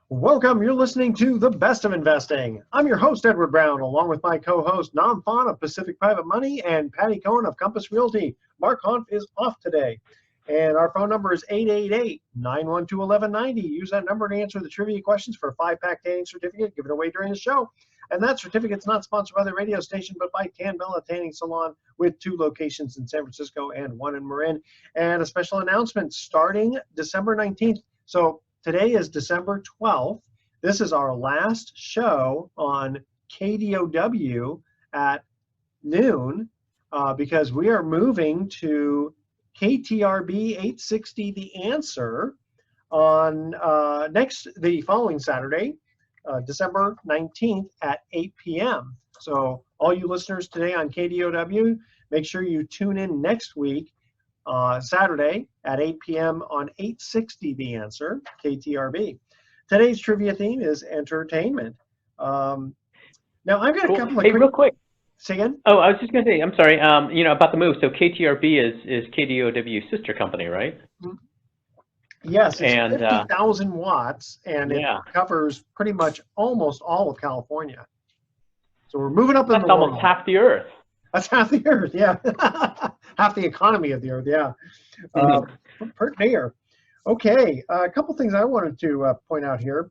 Welcome. You're listening to The Best of Investing. I'm your host, Edward Brown, along with my co-host, Nam Phan of Pacific Private Money and Patty Cohen of Compass Realty. Mark Hunt is off today. And our phone number is 888-912-1190. Use that number to answer the trivia questions for a 5-pack tanning certificate given away during the show. And that certificate's not sponsored by the radio station, but by Canbella Tanning Salon with 2 locations in San Francisco and 1 in Marin. And a special announcement starting December 19th. So today is December 12th. This is our last show on KDOW at noon because we are moving to KTRB 860 The Answer on the following Saturday, December 19th at 8 p.m. So all you listeners today on KDOW, make sure you tune in next week, Saturday at 8 p.m. on 860 The Answer, KTRB. Today's trivia theme is entertainment. Now I've got a couple of real quick. Say again? Oh, I was just going to say, I'm sorry, about the move. So KTRB is KDOW's sister company, right? Yes, it's 50,000 watts, and it covers pretty much almost all of California. So we're moving up in the world. That's almost half the Earth. That's half the Earth, yeah. Half the economy of the Earth, yeah. Per year. Okay, a couple things I wanted to point out here.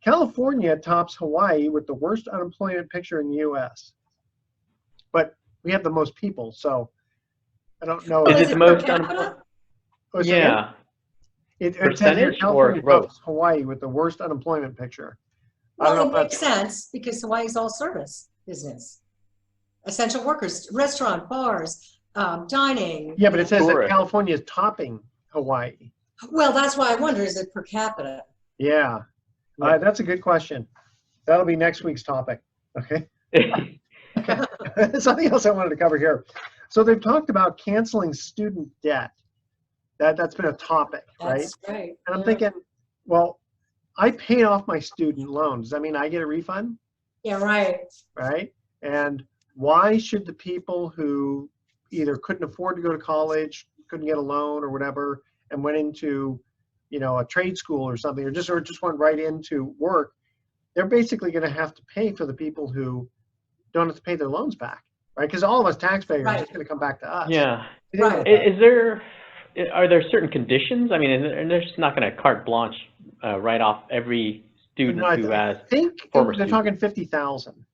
California tops Hawaii with the worst unemployment picture in the U.S. But we have the most people, so I don't know. Is it the most unemployment? Yeah. It says here California tops Hawaii with the worst unemployment picture. Well, it makes sense because Hawaii's all service business. Essential workers, restaurant, bars, dining. Yeah, but it says that California is topping Hawaii. Well, that's why I wonder, is it per capita? Yeah. That's a good question. That'll be next week's topic. Okay. Something else I wanted to cover here. So they've talked about canceling student debt. That's been a topic, right? That's right. And I'm thinking, well, I paid off my student loan. Does that mean I get a refund? Yeah, right. Right? And why should the people who either couldn't afford to go to college, couldn't get a loan or whatever, and went into, a trade school or something, or just went right into work, they're basically going to have to pay for the people who don't have to pay their loans back, right? Because all of us taxpayers are just going to come back to us. Yeah. Right. Are there certain conditions? I mean, they're just not going to carte blanche write off every student who has former they're talking 50,000.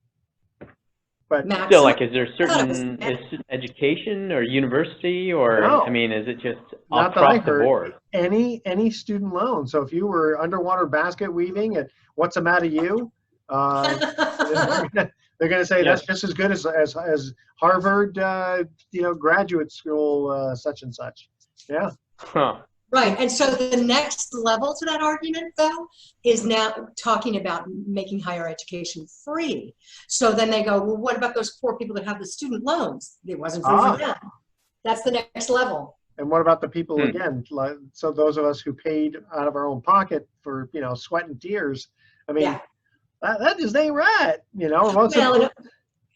But still, like, is there certain education or university, or no, I mean, is it just not across the board? Any student loan. So if you were underwater basket weaving at What's the Matter You, they're going to say that's just as good as Harvard, graduate school, such and such. Yeah. Huh. Right. And so the next level to that argument, though, is now talking about making higher education free. So then they go, well, what about those poor people that have the student loans? It wasn't free for them. That's the next level. And what about the people, again, so those of us who paid out of our own pocket for, sweat and tears? I mean, that just ain't right, Well,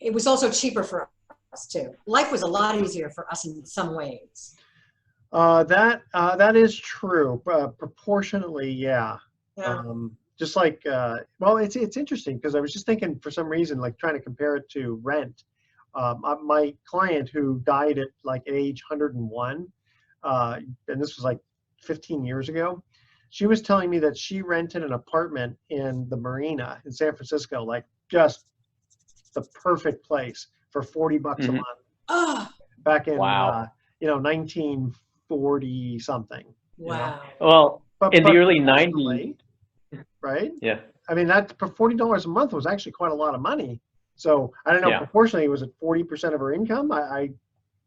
it was also cheaper for us, too. Life was a lot easier for us in some ways. That is true. Proportionately, yeah. Just like, it's interesting because I was just thinking for some reason, like trying to compare it to rent. My client who died at age 101, and this was like 15 years ago, she was telling me that she rented an apartment in the Marina in San Francisco, like just the perfect place for $40 a month. Oh, back in 1940 something. wow. Well, in the early 90s, right? Yeah. I mean, that for $40 a month was actually quite a lot of money. So I don't know. Proportionally, was it 40% of her income? I'm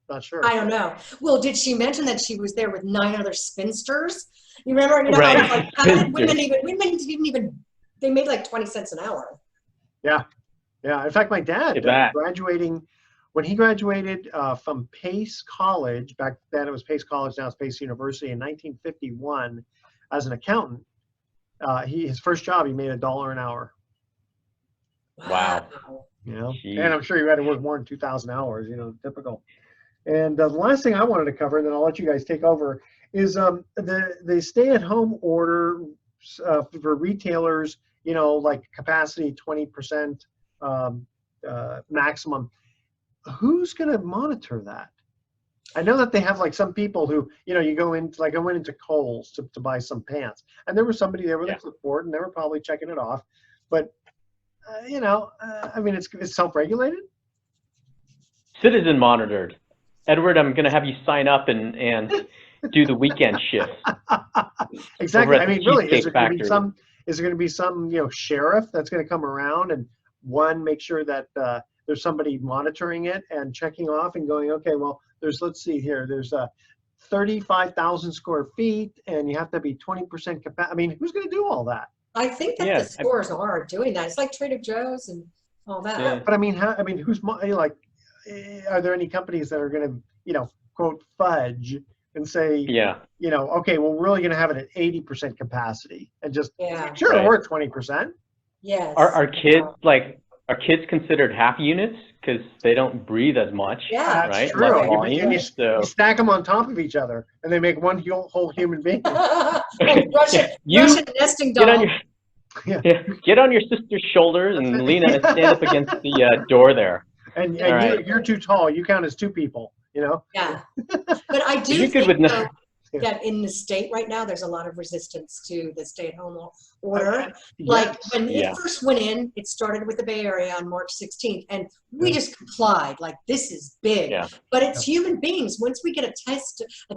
not sure. I don't know. Well, did she mention that she was there with 9 other spinsters? You remember? Right. Women didn't even. They made like 20 cents an hour. Yeah. In fact, my dad graduating. When he graduated from Pace College, back then it was Pace College, now it's Pace University, in 1951, as an accountant, his first job, he made $1 an hour. Wow. And I'm sure you had to work more than 2,000 hours, typical. And the last thing I wanted to cover, and then I'll let you guys take over, is the stay-at-home order for retailers, you know, like capacity 20% maximum. Who's going to monitor that? I know that they have like some people who, you know, you go in, like I went into Kohl's to buy some pants, and there was somebody there with a clipboard, and they were probably checking it off. But, you know, I mean, it's self-regulated. Citizen monitored. Edward, I'm going to have you sign up and do the weekend shift. Exactly. I mean, really, is there going to be some, you know, sheriff that's going to come around and make sure that there's somebody monitoring it and checking off and going, okay, well, let's see here, there's 35,000 square feet, and you have to be 20% capacity. I mean, who's going to do all that? I think that the stores are doing that. It's like Trader Joe's and all that. Yeah. But I mean, who's like? Are there any companies that are going to, you know, quote fudge and say, you know, okay, well, we're really going to have it at 80% capacity and just sure, we're at 20%. Yes. Are kids considered half units because they don't breathe as much? Yeah, that's right. True. Volume, you stack them on top of each other, and they make one whole human being. Like Russian nesting doll. Get on your sister's shoulders and stand up against the door there. And you're too tall. You count as two people. You know. Yeah. But I do think that in the state right now, there's a lot of resistance to the stay-at-home order. Like when it first went in, it started with the Bay Area on March 16th, and we just complied. Like, this is big. Yeah. But it's human beings. Once we get a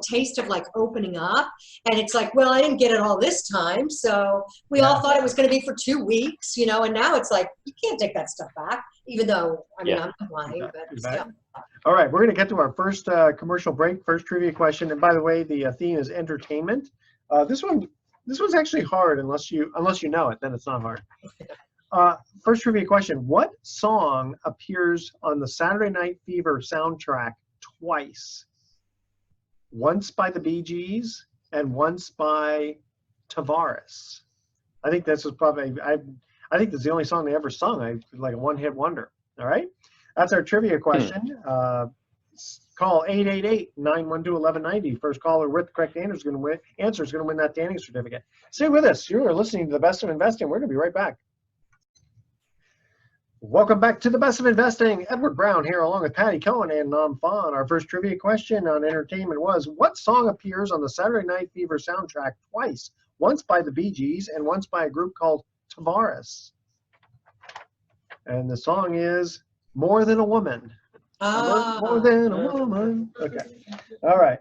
taste of like opening up, and it's like, well, I didn't get it all this time, so we all thought it was going to be for 2 weeks, you know, and now it's like, you can't take that stuff back, even though, I mean, I'm complying, but still. All right, we're going to get to our first commercial break, first trivia question. And by the way, the theme is entertainment. This one's actually hard unless you know it, then it's not hard. First trivia question: what song appears on the Saturday Night Fever soundtrack twice? Once by the Bee Gees and once by Tavares. I think this was probably I think this is the only song they ever sung. Like a one-hit wonder. All right. That's our trivia question. Call 888-912-1190. First caller with the correct answer is going to win that Danning certificate. Stay with us. You are listening to The Best of Investing. We're going to be right back. Welcome back to The Best of Investing. Edward Brown here along with Patty Cohen and Nam Phan. Our first trivia question on entertainment was, what song appears on the Saturday Night Fever soundtrack twice? Once by the Bee Gees and once by a group called Tavares. And the song is More Than a Woman. More than a woman. Okay. All right.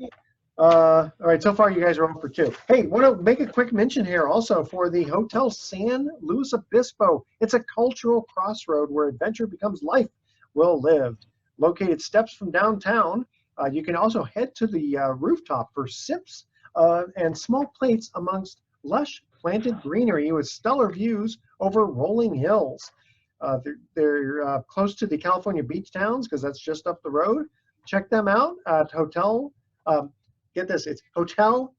All right. So far, you guys are 0 for 2. Hey, want to make a quick mention here also for the Hotel San Luis Obispo. It's a cultural crossroad where adventure becomes life well lived. Located steps from downtown, you can also head to the rooftop for sips and small plates amongst lush planted greenery with stellar views over rolling hills. They're close to the California beach towns because that's just up the road. Check them out at Hotel, get this, it's hotel-SLO,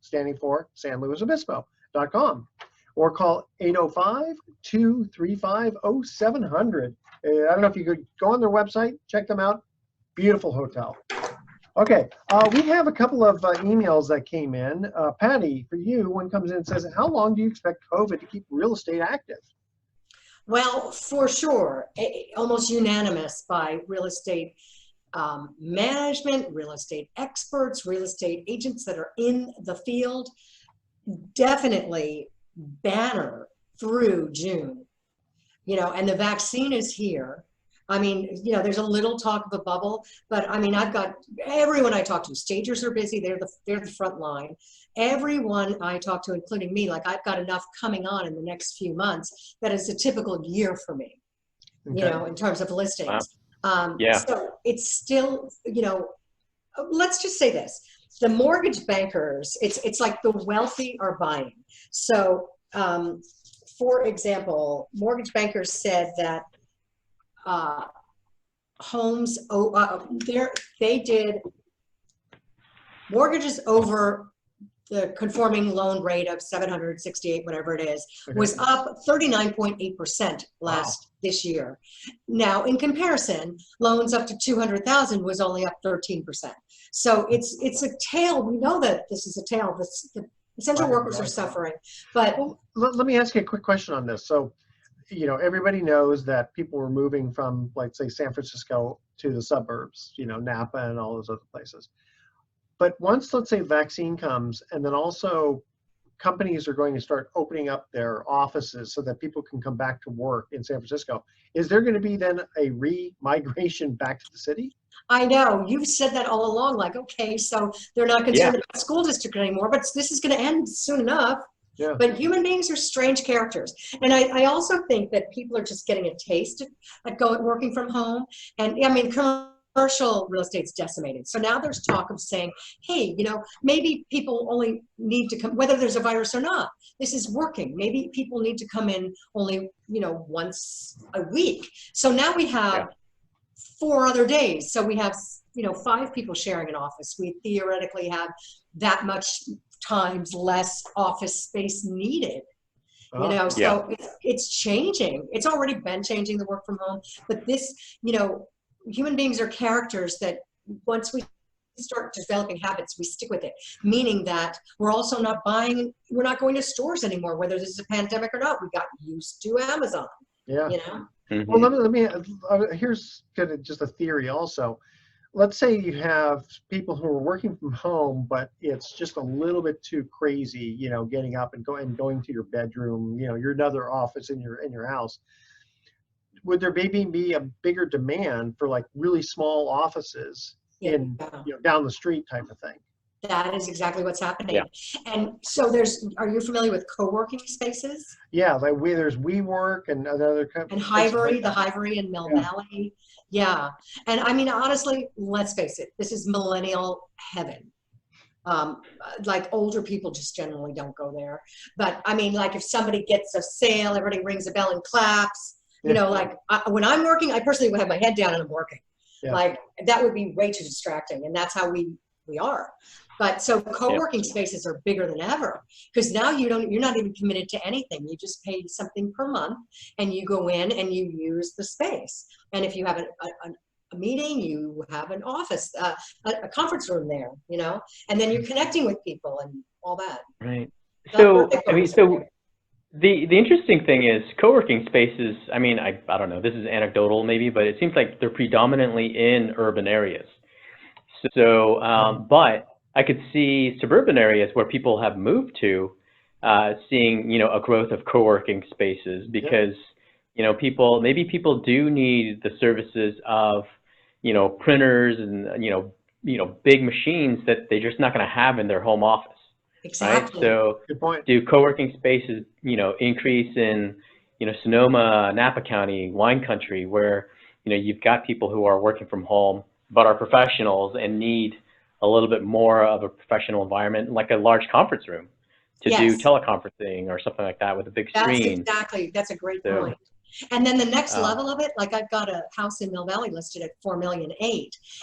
standing for San Luis Obispo.com, or call 805-235-0700. I don't know if you could go on their website, check them out. Beautiful hotel. Okay, we have a couple of emails that came in. Patty, for you, one comes in and says, how long do you expect COVID to keep real estate active? Well, for sure, almost unanimous by real estate management, real estate experts, real estate agents that are in the field, definitely banner through June. You know, and the vaccine is here. I mean, you know, there's a little talk of a bubble, but I mean, I've got everyone I talk to, stagers are busy, they're the front line. Everyone I talk to, including me, like I've got enough coming on in the next few months that is a typical year for me, you know, in terms of listings. Wow. So it's still, you know, let's just say this, the mortgage bankers, it's like the wealthy are buying. So, for example, mortgage bankers said that homes, they did mortgages over the conforming loan rate of 768, whatever it is, was up 39.8% this year. Now, in comparison, loans up to 200,000 was only up 13%. So it's a tale. We know that this is a tale. Essential workers are suffering. But well, let me ask you a quick question on this. So, everybody knows that people were moving from, like, say, San Francisco to the suburbs, Napa and all those other places. But once, let's say, vaccine comes, and then also companies are going to start opening up their offices so that people can come back to work in San Francisco, is there going to be then a re-migration back to the city? I know you've said that all along, like, okay, so they're not concerned about the school district anymore, but this is going to end soon enough. Yeah. But human beings are strange characters. And I also think that people are just getting a taste at working from home. And I mean, commercial real estate's decimated. So now there's talk of saying, hey, maybe people only need to come, whether there's a virus or not, this is working. Maybe people need to come in only, once a week. So now we have 4 other days. So we have, 5 people sharing an office. We theoretically have that much times less office space needed. So it's changing. It's already been changing, the work from home, but this, human beings are characters that once we start developing habits, we stick with it, meaning that we're also not we're not going to stores anymore, whether this is a pandemic or not. We got used to Amazon. Yeah. Mm-hmm. Well, let me here's kind of just a theory also. Let's say you have people who are working from home, but it's just a little bit too crazy, getting up and going to your bedroom, your another office in your house. Would there maybe be a bigger demand for, like, really small offices in down the street type of thing? That is exactly what's happening. Yeah. And so are you familiar with co-working spaces? Yeah, like there's WeWork and another company. And Hivery, the Hivery in Mill Valley. Yeah. And I mean, honestly, let's face it, this is millennial heaven. Like, older people just generally don't go there. But I mean, like, if somebody gets a sale, everybody rings a bell and claps. Like, when I'm working, I personally would have my head down and I'm working. Yeah. Like, that would be way too distracting. And that's how we are. But so co-working spaces are bigger than ever, because now you're not even committed to anything. You just pay something per month and you go in and you use the space. And if you have a meeting, you have an office, a conference room there, and then you're connecting with people and all that. Right. So, the interesting thing is co-working spaces, I mean, I don't know, this is anecdotal maybe, but it seems like they're predominantly in urban areas. So, but I could see suburban areas where people have moved to, seeing, a growth of co-working spaces, because, people do need the services of, printers and, big machines that they're just not going to have in their home office. Exactly. Right? So good point. Do co-working spaces, increase in, Sonoma, Napa County, wine country, where, you've got people who are working from home, but are professionals and need a little bit more of a professional environment, like a large conference room to do teleconferencing or something like that with a big screen. That's a great point. And then the next level of it, like, I've got a house in Mill Valley listed at $4.8 million,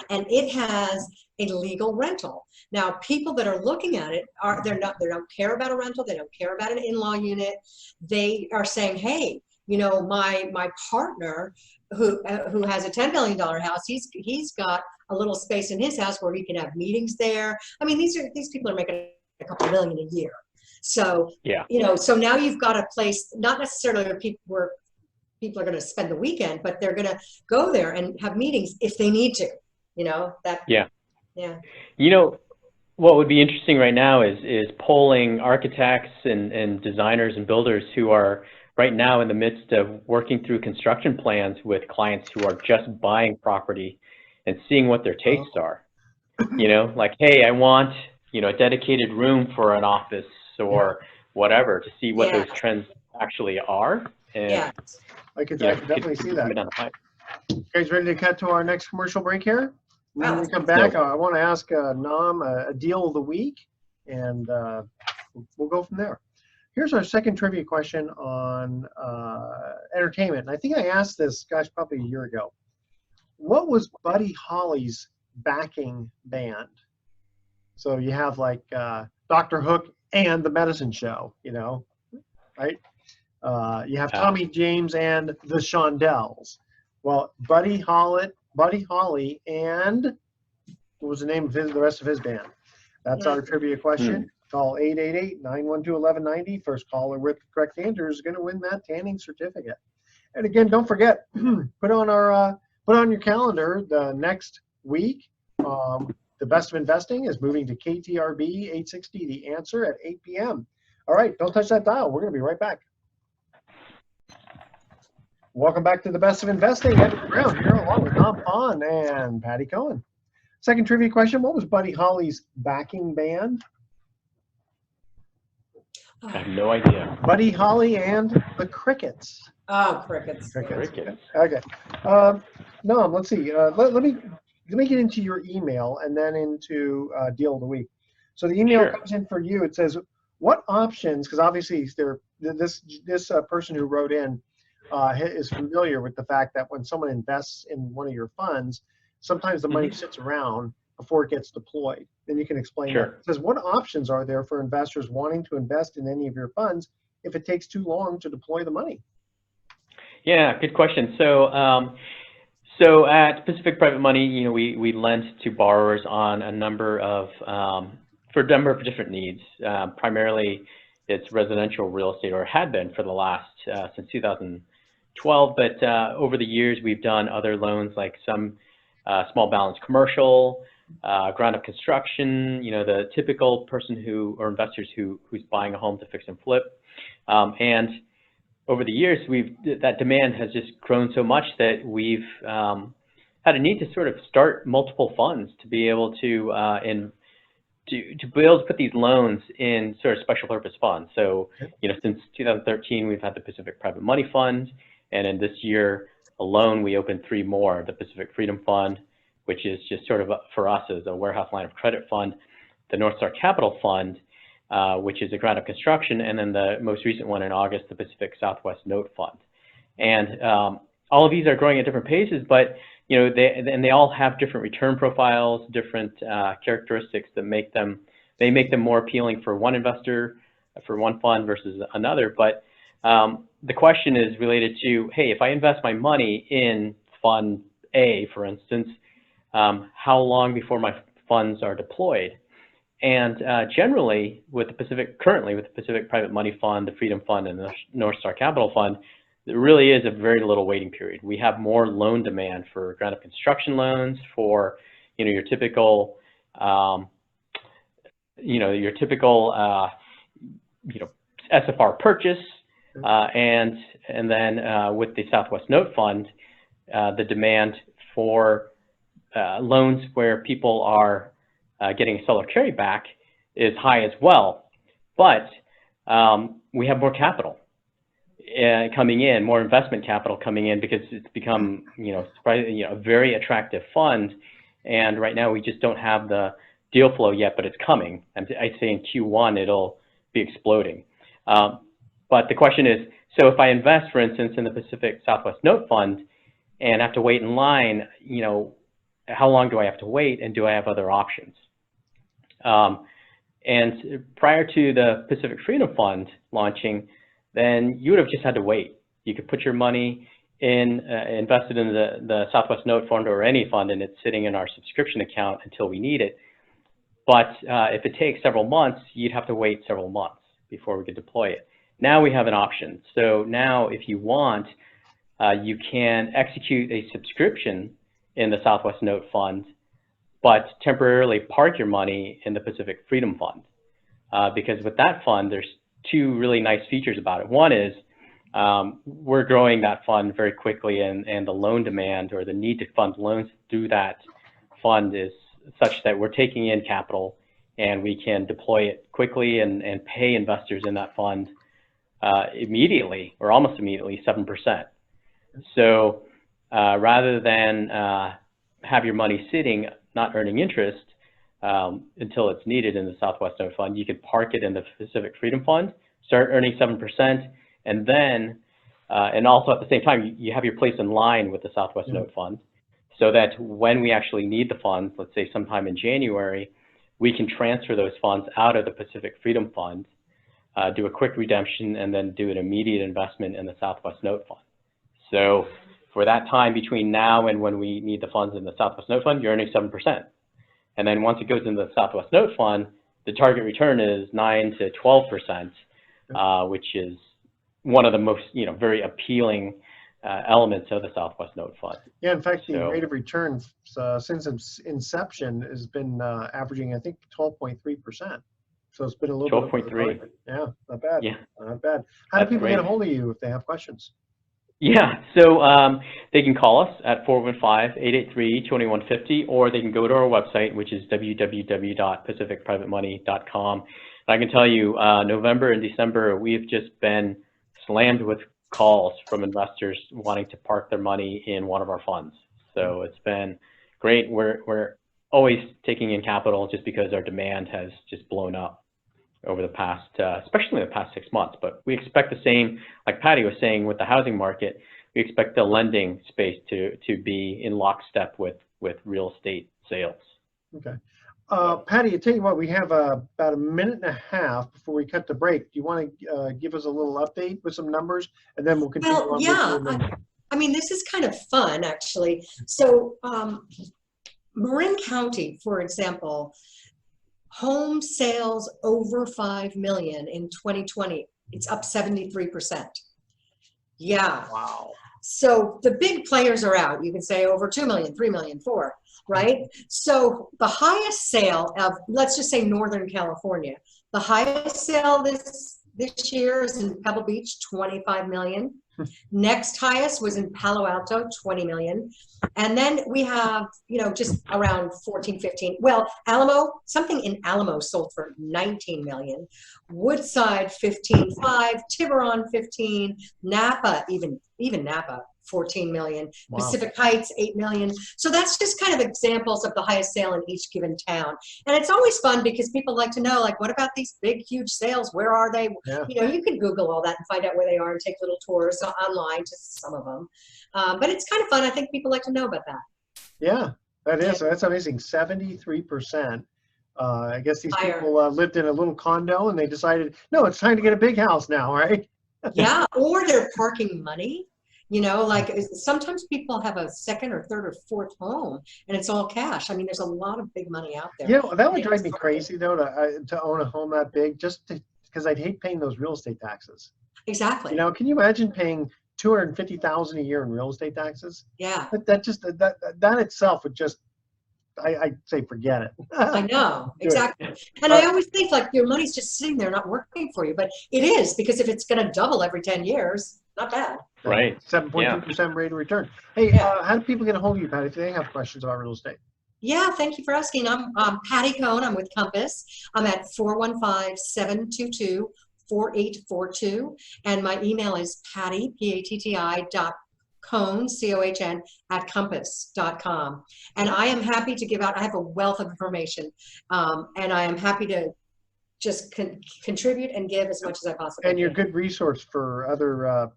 and it has a legal rental. Now, people that are looking at it they don't care about a rental, they don't care about an in-law unit. They are saying, hey, my partner who has a $10 million house, he's got a little space in his house where he can have meetings there. I mean, these people are making a couple million a year. So, so now you've got a place, not necessarily where people are going to spend the weekend, but they're going to go there and have meetings if they need to, What would be interesting right now is polling architects and designers and builders who are right now in the midst of working through construction plans with clients who are just buying property and seeing what their tastes are. Like, hey, I want, a dedicated room for an office or whatever, to see what those trends actually are. And, I could definitely see that. You guys ready to cut to our next commercial break here? When we come back, I want to ask Nam a deal of the week, and we'll go from there. Here's our second trivia question on entertainment. And I think I asked this, gosh, probably a year ago. What was Buddy Holly's backing band? So you have, like, Dr. Hook and the Medicine Show, right? You have Tommy James and the Shondells. Well, Buddy Holly, and what was the name of the rest of his band? That's our trivia question. Call 888-912-1190. First caller with the correct answer is going to win that tanning certificate. And again, don't forget, put on your calendar the next week. The Best of Investing is moving to KTRB 860, The Answer, at 8 p.m. All right, don't touch that dial. We're going to be right back. Welcome back to the Best of Investing. Edward Brown here, along with Tom Pond and Patty Cohen. Second trivia question: what was Buddy Holly's backing band? I have no idea. Buddy Holly and the Crickets. Oh, crickets. Crickets. Okay. No, let's see. Let me get into your email and then into Deal of the Week. So the email Sure. comes in for you. It says, what options, because obviously this person who wrote in is familiar with the fact that when someone invests in one of your funds, sometimes the money sits around before it gets deployed. Then you can explain Sure. that. It says, what options are there for investors wanting to invest in any of your funds if it takes too long to deploy the money? Yeah, good question. So at Pacific Private Money, we lend to borrowers on a number of for a number of different needs. Primarily, it's residential real estate, or had been for the last since 2012. But over the years, we've done other loans like some small balance commercial, ground up construction. The typical person or investors who's buying a home to fix and flip, and over the years, that demand has just grown so much that we've had a need to sort of start multiple funds to be able to put these loans in sort of special purpose funds. So, since 2013, we've had the Pacific Private Money Fund, and in this year alone, we opened 3 more: the Pacific Freedom Fund, which is just sort of for us as a warehouse line of credit fund, the North Star Capital Fund, which is a ground up construction, and then the most recent one in August, the Pacific Southwest Note Fund. And all of these are growing at different paces, but they all have different return profiles, different characteristics that make them more appealing for one investor, for one fund versus another. But the question is related to, hey, if I invest my money in Fund A, for instance, how long before my funds are deployed? And generally, currently with the Pacific Private Money Fund, the Freedom Fund, and the North Star Capital Fund, there really is a very little waiting period. We have more loan demand for ground up construction loans, for your typical SFR purchase, and then with the Southwest Note Fund, the demand for loans where people are getting a seller carryback is high as well, but we have more capital coming in, more investment capital coming in, because it's become a very attractive fund, and right now we just don't have the deal flow yet, but it's coming. And I say in Q1 it'll be exploding. But the question is, so if I invest, for instance, in the Pacific Southwest Note Fund and have to wait in line, how long do I have to wait, and do I have other options? And prior to the Pacific Freedom Fund launching, then you would have just had to wait. You could put your money in, invested in the Southwest Note Fund or any fund, and it's sitting in our subscription account until we need it. But if it takes several months, you'd have to wait several months before we could deploy it. Now we have an option. So now if you want, you can execute a subscription in the Southwest Note Fund, but temporarily park your money in the Pacific Freedom Fund. Because with that fund, there's 2 really nice features about it. One is we're growing that fund very quickly, and the loan demand, or the need to fund loans through that fund, is such that we're taking in capital and we can deploy it quickly and pay investors in that fund immediately, or almost immediately, 7%. So rather than have your money sitting, not earning interest until it's needed in the Southwest Note Fund, you could park it in the Pacific Freedom Fund, start earning 7%, and then, and also at the same time, you have your place in line with the Southwest Note Fund, so that when we actually need the funds, let's say sometime in January, we can transfer those funds out of the Pacific Freedom Fund, do a quick redemption, and then do an immediate investment in the Southwest Note Fund. So for that time between now and when we need the funds in the Southwest Note Fund, you're earning 7%. And then once it goes into the Southwest Note Fund, the target return is 9 to 12%, which is one of the most, very appealing elements of the Southwest Note Fund. Yeah, in fact, the So- rate of return since its inception has been averaging, I think, 12.3%. So it's been a little 12.3. bit. Yeah, not bad. Yeah. Not bad. How do That's people get a great. hold of you if they have questions? Yeah, so they can call us at 415-883-2150, or they can go to our website, which is www.pacificprivatemoney.com. And I can tell you, November and December, we've just been slammed with calls from investors wanting to park their money in one of our funds. So it's been great. We're always taking in capital just because our demand has just blown up over the past, especially in the past 6 months. But we expect the same, like Patty was saying, with the housing market. We expect the lending space to be in lockstep with real estate sales. Okay. Patty, I tell you what, we have about a minute and a half before we cut the break. Do you want to give us a little update with some numbers, and then we'll continue Well, on yeah, with you? I mean, this is kind of fun, actually. So Marin County, for example, home sales over 5 million in 2020, it's up 73%. Yeah. Wow. So the big players are out. You can say over 2 million, 3 million, 4, right? So the highest sale of, let's just say Northern California, the highest sale this year is in Pebble Beach, 25 million. Next highest was in Palo Alto, 20 million. And then we have, just around 14, 15. Well, Alamo, something in Alamo sold for 19 million. Woodside, 15.5. Tiburon, 15. Napa, even Napa, 14 million. Wow. Pacific Heights, 8 million. So that's just kind of examples of the highest sale in each given town. And it's always fun because people like to know, like, what about these big, huge sales? Where are they? Yeah. You can Google all that and find out where they are and take little tours online to some of them. But it's kind of fun. I think people like to know about that. Yeah, that is. That's amazing. 73%. I guess these Higher. people lived in a little condo and they decided, no, it's time to get a big house now, right? Yeah, or they're parking money. Like sometimes people have a second or third or fourth home and it's all cash. I mean, there's a lot of big money out there. That would drive me crazy though to own a home that big, just because I'd hate paying those real estate taxes. Exactly. Can you imagine paying $250,000 a year in real estate taxes? Yeah. That itself would just, I'd say forget it. I know, exactly. And I always think like your money's just sitting there not working for you, but it is, because if it's going to double every 10 years, not bad. Right. 7.2% rate of return. Hey, Yeah. how do people get a hold of you, Patty, if they have questions about real estate? Yeah, thank you for asking. I'm Patty Cohn. I'm with Compass. I'm at 415-722-4842. And my email is Patty, Cohn, C-O-H-N, @compass.com. And I am happy to give out, I have a wealth of information, and I am happy to just contribute and give as much as I possibly And you're a can. good resource for other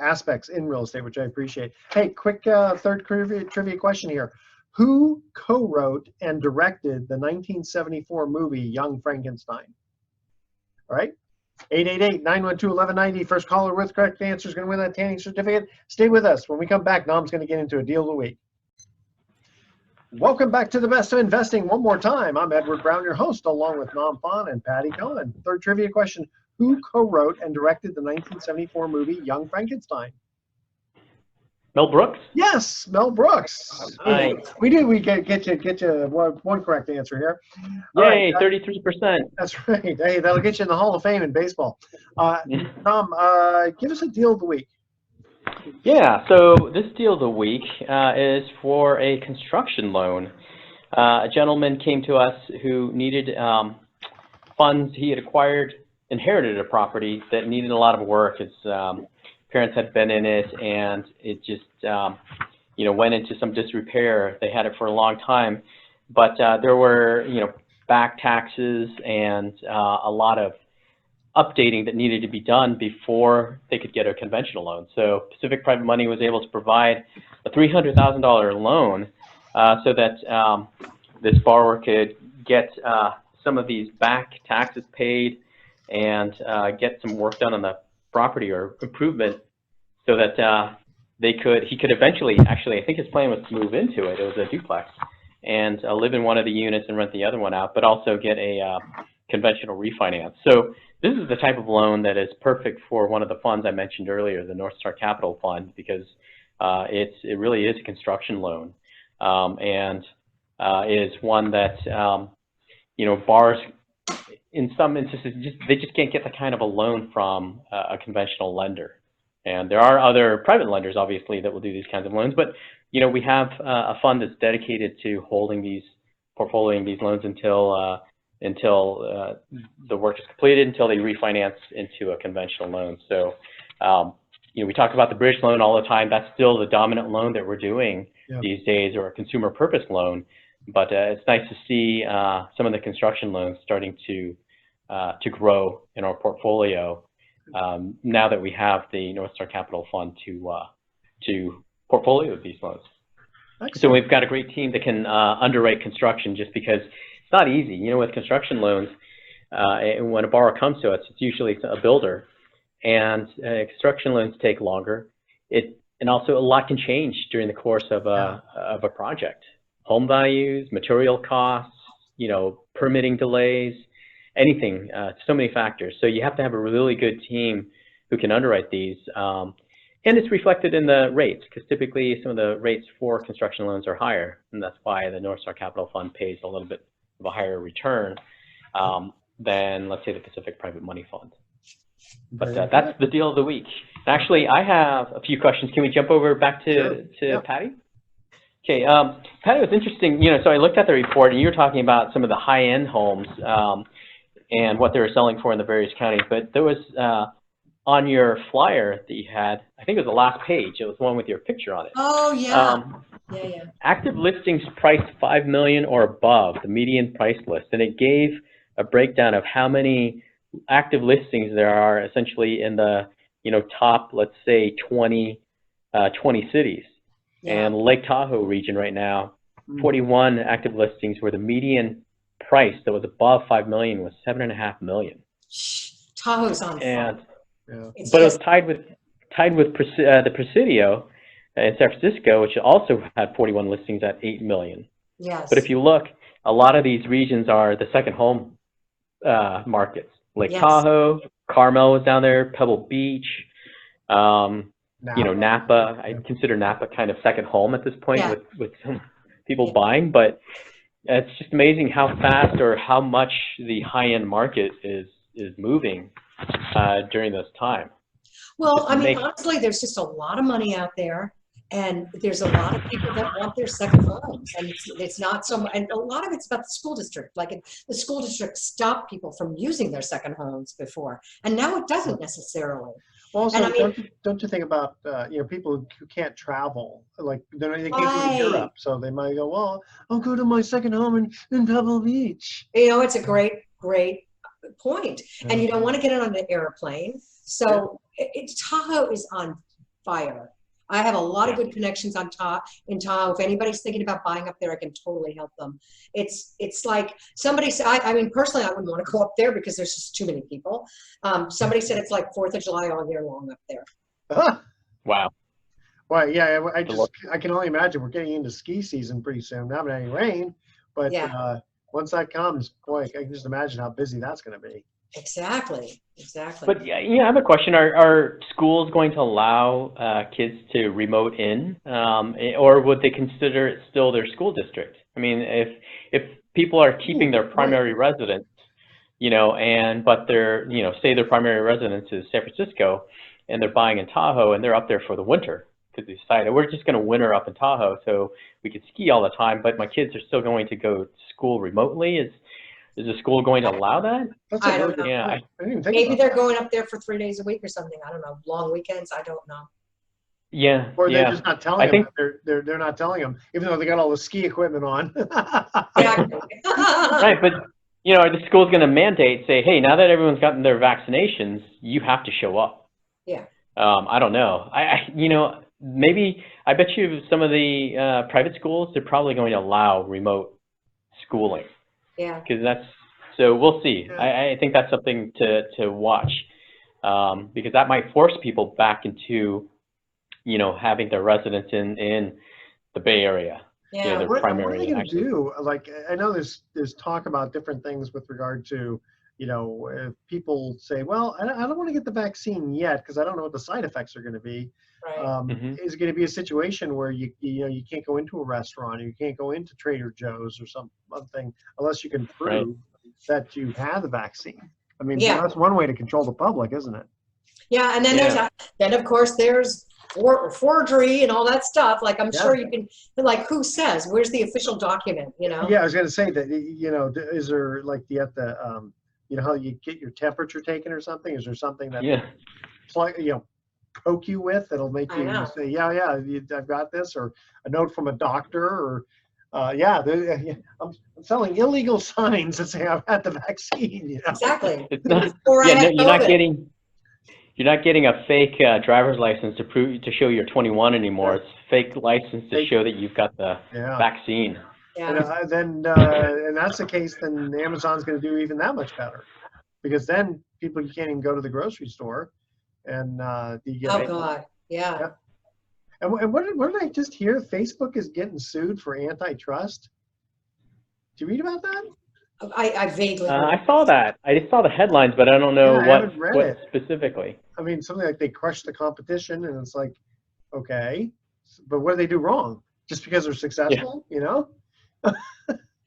aspects in real estate, which I appreciate. Hey, quick third trivia question here. Who co-wrote and directed the 1974 movie Young Frankenstein? All right. 888-912-1190. First caller with correct answer is going to win that tanning certificate. Stay with us. When we come back, Nom's going to get into a deal of the week. Welcome back to the Best of Investing one more time. I'm Edward Brown, your host, along with Nom Fon and Patty Cohen. Third trivia question. Who co-wrote and directed the 1974 movie Young Frankenstein? Mel Brooks? Yes, Mel Brooks. Nice. We get you one correct answer here. All Yay, right, 33%. that's right. Hey, that'll get you in the Hall of Fame in baseball. Tom, give us a deal of the week. Yeah, so this deal of the week is for a construction loan. A gentleman came to us who needed funds. He had inherited a property that needed a lot of work. His parents had been in it, and it just went into some disrepair. They had it for a long time, but there were back taxes and a lot of updating that needed to be done before they could get a conventional loan. So Pacific Private Money was able to provide a $300,000 loan so that this borrower could get some of these back taxes paid and get some work done on the property or improvement, so that he could eventually, actually, I think his plan was to move into it. It was a duplex, and live in one of the units and rent the other one out, but also get a conventional refinance. So this is the type of loan that is perfect for one of the funds I mentioned earlier, the North Star Capital Fund, because it really is a construction loan, and is one that borrowers in some instances they just can't get the kind of a loan from a conventional lender. And there are other private lenders, obviously, that will do these kinds of loans, but we have a fund that's dedicated to holding these, portfolioing these loans until the work is completed, until they refinance into a conventional loan. So, we talk about the bridge loan all the time. That's still the dominant loan that we're doing these days, or a consumer purpose loan. But it's nice to see some of the construction loans starting to grow in our portfolio now that we have the North Star Capital Fund to portfolio these loans. Excellent. So we've got a great team that can underwrite construction, just because it's not easy. With construction loans, when a borrower comes to us, it's usually a builder, and construction loans take longer. And also a lot can change during the course of a project. Home values, material costs, permitting delays, anything, so many factors. So you have to have a really good team who can underwrite these. And it's reflected in the rates, because typically some of the rates for construction loans are higher, and that's why the North Star Capital Fund pays a little bit of a higher return than, let's say, the Pacific Private Money Fund. But that's the deal of the week. Actually, I have a few questions. Can we jump over back to Patty? Okay, Patty, was interesting, so I looked at the report, and you were talking about some of the high-end homes and what they were selling for in the various counties, but there was, on your flyer that you had, I think it was the last page, it was the one with your picture on it. Oh, yeah. Active listings priced $5 million or above, the median price list, and it gave a breakdown of how many active listings there are essentially in the, top, let's say, 20 cities. Yeah. And Lake Tahoe region right now, 41 active listings, where the median price that was above $5 million was $7.5 million. Tahoe's on fire. But it was tied with the Presidio in San Francisco, which also had 41 listings at $8 million. Yes. But if you look, a lot of these regions are the second home markets. Lake Tahoe, Carmel was down there, Pebble Beach, Napa. I consider Napa kind of second home at this point with some people buying, but it's just amazing how fast or how much the high-end market is moving during this time. Well, I mean, honestly, there's just a lot of money out there, and there's a lot of people that want their second homes, and it's not so much, and a lot of it's about the school district. Like the school district stopped people from using their second homes before, and now it doesn't necessarily. Also, don't you think about people who can't travel, like they can't go to Europe, so they might go, well, I'll go to my second home in Pebble Beach. It's a great point, and you don't want to get on an airplane. So Tahoe is on fire. I have a lot of good connections in Tahoe. If anybody's thinking about buying up there, I can totally help them. It's like somebody said, I mean, personally, I wouldn't want to go up there because there's just too many people. Somebody said it's like 4th of July all year long up there. Wow. Well, yeah, I can only imagine we're getting into ski season pretty soon. Not having any rain, but once that comes, boy, I can just imagine how busy that's going to be. Exactly. But I have a question. Are schools going to allow kids to remote in, or would they consider it still their school district? I mean, if people are keeping their primary residence, but they're, say their primary residence is San Francisco, and they're buying in Tahoe, and they're up there for the winter because they decided we're just going to winter up in Tahoe so we could ski all the time, but my kids are still going to go to school remotely. Is the school going to allow that? I don't know. Yeah, maybe they're going up there for 3 days a week or something. I don't know. Long weekends. I don't know. Yeah. Or they're just not telling them. They're not telling them, even though they got all the ski equipment on. Exactly. Right, but the school's going to mandate, say, hey, now that everyone's gotten their vaccinations, you have to show up. Yeah. I don't know. Maybe I bet you some of the private schools, they're probably going to allow remote schooling. Yeah. Because so we'll see. I think that's something to watch, because that might force people back into, having their residence in the Bay Area. Yeah. What are they going to do? Like, I know there's talk about different things with regard to you know, if people say, well, I don't want to get the vaccine yet because I don't know what the side effects are going to be. Mhm. Is going to be a situation where you can't go into a restaurant, or you can't go into Trader Joe's or something unless you can Right. prove that you have the vaccine. I mean, Yeah. that's one way to control the public, isn't it? Yeah, and then Yeah. then of course there's forgery and all that stuff. Like I'm Yeah. sure you can, like who says? Where's the official document? You know? Yeah, I was going to say that, you know, is there like you have to, you know, how you get your temperature taken or something? Is there something that Yeah. you know, poke you with that'll make I you know. say, yeah, I've got this, or a note from a doctor, or yeah, I'm selling illegal signs that say I've had the vaccine. You know? Exactly. It's not. Or I Yeah. No, had COVID. you're not getting a fake driver's license to show you're 21 anymore. It's fake license to Fake- show that you've got the Yeah. vaccine. Yeah. And and that's the case, then Amazon's going to do even that much better, because then people, you can't even go to the grocery store, and you get. Oh God. Yeah. Yeah. And what did I just hear? Facebook is getting sued for antitrust. Did you read about that? I vaguely. heard. I saw that. I just saw the headlines, but I don't know Yeah, I haven't read what it. specifically. I mean, something like they crushed the competition, and it's like, okay, but what do they do wrong? Just because they're successful, you know? Is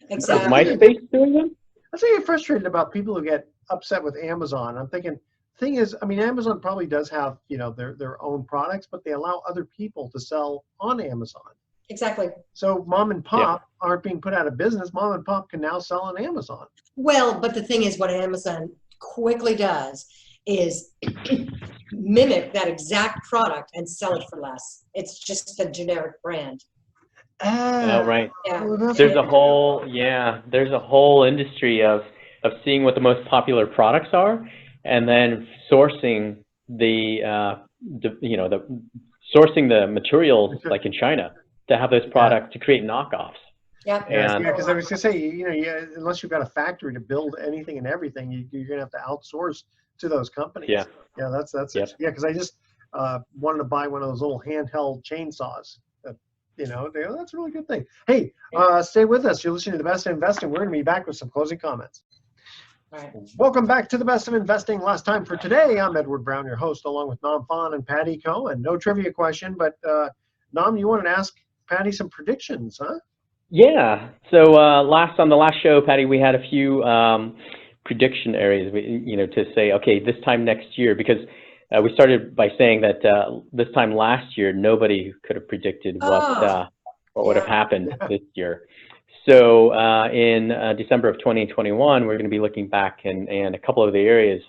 Exactly. MySpace doing them? I'm so frustrated about people who get upset with Amazon. I'm thinking, thing is, I mean, Amazon probably does have, you know, their own products, but they allow other people to sell on Amazon. Exactly. So mom and pop aren't being put out of business. Mom and pop can now sell on Amazon. Well, but the thing is, what Amazon quickly does is mimic that exact product and sell it for less. It's just a generic brand. Oh, right. Yeah. There's a whole industry of seeing what the most popular products are, and then sourcing sourcing the materials like in China to have those products to create knockoffs. Yep. Yeah, And because I was gonna say, you know, unless you've got a factory to build anything and everything, you're gonna have to outsource to those companies. Yeah. Yeah, that's Yep. yeah. Because I just wanted to buy one of those little handheld chainsaws. You know, that's a really good thing. Hey, stay with us. You're listening to The Best of Investing. We're going to be back with some closing comments. All right. Welcome back to The Best of Investing. Last time for today, I'm Edward Brown, your host, along with Nam Phan and Patty Cohen. No trivia question, but Nam, you wanted to ask Patty some predictions, huh? yeah. So on the last show, Patty, we had a few prediction areas, to say, okay, this time next year, because we started by saying that this time last year, nobody could have predicted what would have happened this year. So in December of 2021, we're going to be looking back and a couple of the areas,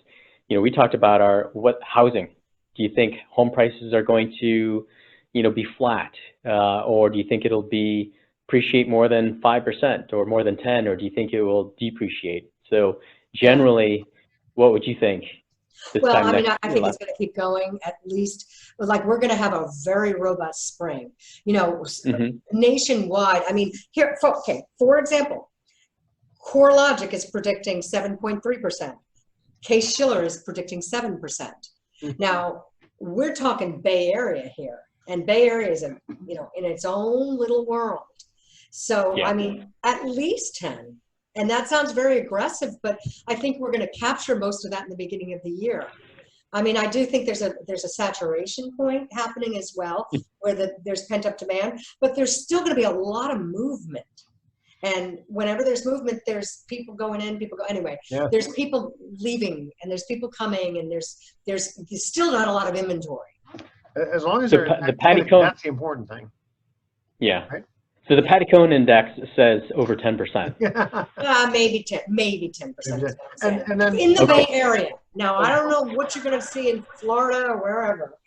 we talked about housing. Do you think home prices are going to, be flat? Or do you think it'll appreciate more than 5% or more than 10, or do you think it will depreciate? So generally, what would you think? Well, I mean, I think it's going to keep going at least. Like we're going to have a very robust spring, nationwide. I mean, here, okay, for example, CoreLogic is predicting 7.3%. Case-Shiller is predicting 7%. Now, we're talking Bay Area here, and Bay Area is, in its own little world. So, I mean, at least 10. And that sounds very aggressive, but I think we're going to capture most of that in the beginning of the year. I mean, I do think there's a saturation point happening as well, where there's pent-up demand, but there's still going to be a lot of movement. And whenever there's movement, there's people going in, people go anyway. Yeah. There's people leaving, and there's people coming, and there's still not a lot of inventory. As long as the Patty Cohen, that's the important thing. Yeah. Right? So the Patty Cohen index says over 10%. Maybe 10%. Maybe 10%. And then in the Bay Area. Now I don't know what you're going to see in Florida or wherever.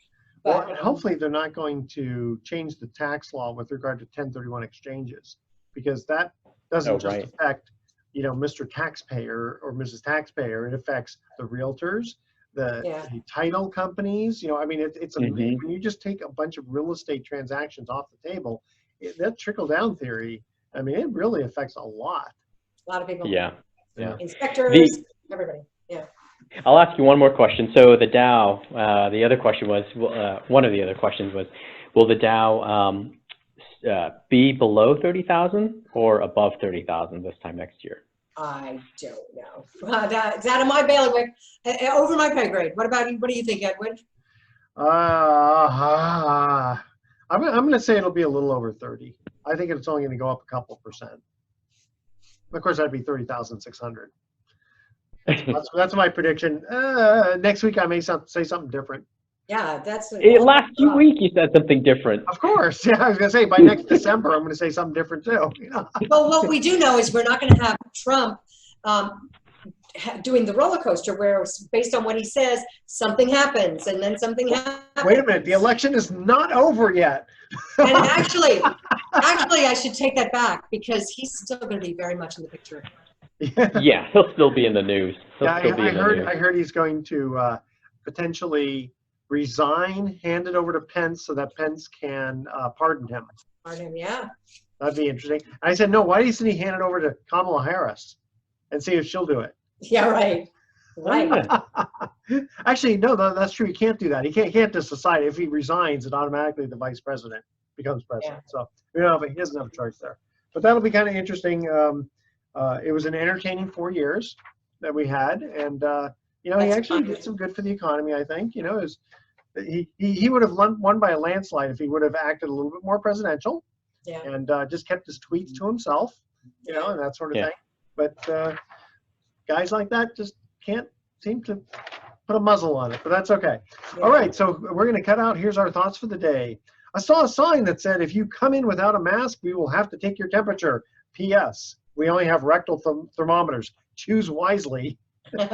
But well, hopefully they're not going to change the tax law with regard to 1031 exchanges, because that doesn't just affect, Mr. Taxpayer or Mrs. Taxpayer. It affects the realtors, the title companies. I mean, it's amazing when you just take a bunch of real estate transactions off the table. That trickle-down theory, I mean, it really affects a lot. A lot of people. Yeah. Inspectors, everybody. Yeah. I'll ask you one more question. So the Dow, the other question was, one of the other questions was, will the Dow be below 30,000 or above 30,000 this time next year? I don't know. That's out of my bailiwick, over my pay grade. What about you? What do you think, Edwin? I'm going to say it'll be a little over 30. I think it's only going to go up a couple percent. Of course, that'd be 30,600. That's my prediction. Next week, I may say something different. Yeah, that's Last week you said something different. Of course. Yeah, I was going to say by next December, I'm going to say something different too. You know? Well, what we do know is we're not going to have Trump doing the roller coaster where, based on what he says, something happens and then something happens. Wait a minute. The election is not over yet. And actually, I should take that back because he's still going to be very much in the picture. Yeah, he'll still be in the news. I heard he's going to potentially resign, hand it over to Pence so that Pence can pardon him. Pardon him, yeah. That'd be interesting. I said, no, why doesn't he hand it over to Kamala Harris and see if she'll do it? Yeah, right. Right. Actually, no, that's true. He can't do that. He can't just decide. If he resigns, it automatically the vice president becomes president. Yeah. So he doesn't have a choice there. But that'll be kind of interesting. It was an entertaining 4 years that we had, and he actually did some good for the economy. I think he would have won by a landslide if he would have acted a little bit more presidential, and just kept his tweets to himself, and that sort of thing. But guys like that just can't seem to put a muzzle on it, but that's okay. Yeah. All right, so we're going to cut out. Here's our thoughts for the day. I saw a sign that said, if you come in without a mask, we will have to take your temperature. P.S. We only have rectal thermometers. Choose wisely. And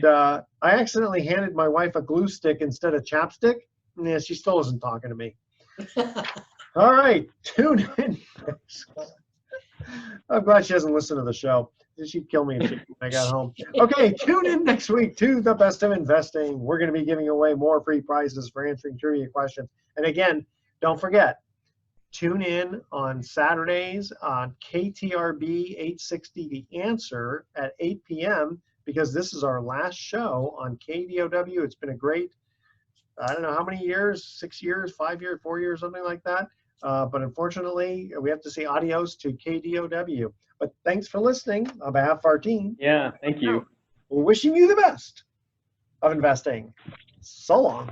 I accidentally handed my wife a glue stick instead of chapstick. Yeah, she still isn't talking to me. All right, tune in. I'm glad she doesn't listen to the show. She'd kill me if I got home. Okay, tune in next week to The Best of Investing. We're going to be giving away more free prizes for answering trivia questions. And again, don't forget, tune in on Saturdays on KTRB 860 The Answer at 8 p.m. because this is our last show on KDOW. It's been a great, I don't know how many years, 6 years, 5 years, 4 years, something like that. But unfortunately, we have to say adios to KDOW. But thanks for listening on behalf of our team. Yeah, thank you. We're wishing you the best of investing. So long.